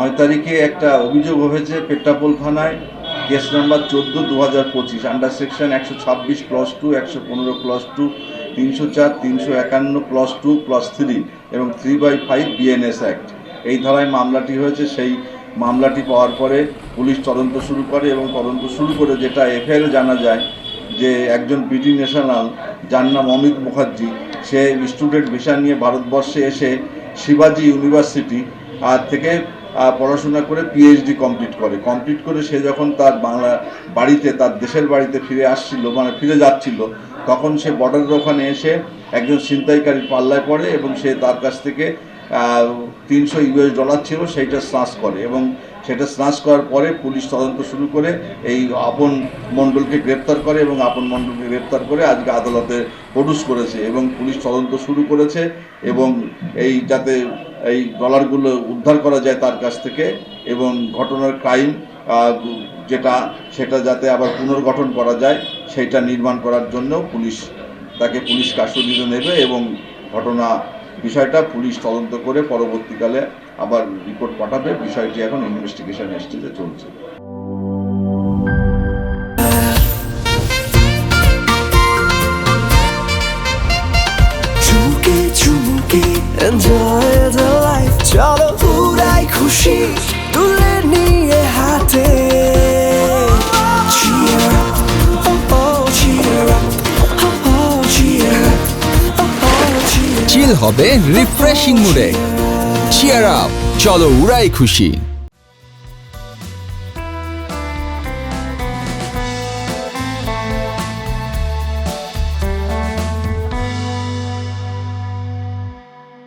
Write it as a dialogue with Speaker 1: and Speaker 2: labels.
Speaker 1: 9 তারিখে একটা অভিযোগ হয়েছে পেট্রাপোল থানায়, কেস নাম্বার 14/2025, আন্ডার সেকশন 126+2, 115+2, 304, 351, +2, +3 এবং 3/5 BNS অ্যাক্ট, এই ধারায় মামলাটি হয়েছে। সেই মামলাটি পাওয়ার পরে পুলিশ তদন্ত শুরু করে এবং তদন্ত শুরু করে যেটা এফআইআরে জানা যায় যে একজন বিডি ন্যাশনাল, যার নাম অমিত মুখার্জি, সে স্টুডেন্ট ভিসা নিয়ে ভারতবর্ষে এসে শিবাজি ইউনিভার্সিটি থেকে পড়াশোনা করে পিএইচডি কমপ্লিট করে সে যখন তার বাংলা বাড়িতে, তার দেশের বাড়িতে ফিরে আসছিল, মানে ফিরে যাচ্ছিল, তখন সে বর্ডারের ওখানে এসে একজন ছিনতাইকারীর পাল্লায় পড়ে এবং সে তার কাছ থেকে $300 ছিল, সেইটা স্নাচ করে এবং সেটা স্নাচ করার পরে পুলিশ তদন্ত শুরু করে এই আপন মণ্ডলকে গ্রেপ্তার করে এবং আপন মণ্ডলকে গ্রেপ্তার করে আজকে আদালতে প্রডিউস করেছে এবং পুলিশ তদন্ত শুরু করেছে এবং এই যাতে এই ডলারগুলো উদ্ধার করা যায় তার কাছ থেকে এবং ঘটনার ক্রাইম যেটা সেটা যাতে আবার পুনর্গঠন করা যায় সেইটা নির্মাণ করার জন্য তাকে পুলিশ কাস্টডিতে নেবে এবং ঘটনা বিষয়টা পুলিশ তদন্ত করে পরবর্তীকালে আবার রিপোর্ট পাঠাবে। বিষয়টি এখন ইনভেস্টিগেশন স্টেজে চলছে।
Speaker 2: Enjoy the life, চলো উড়াই খুশি তুলে নিয়ে হাতে। Cheer up, oh oh, cheer up, oh oh, cheer up, oh oh, cheer up.
Speaker 3: চিল হবে রিফ্রেশিং মুডে। চিয়ার আপ, চলো উড়াই খুশি।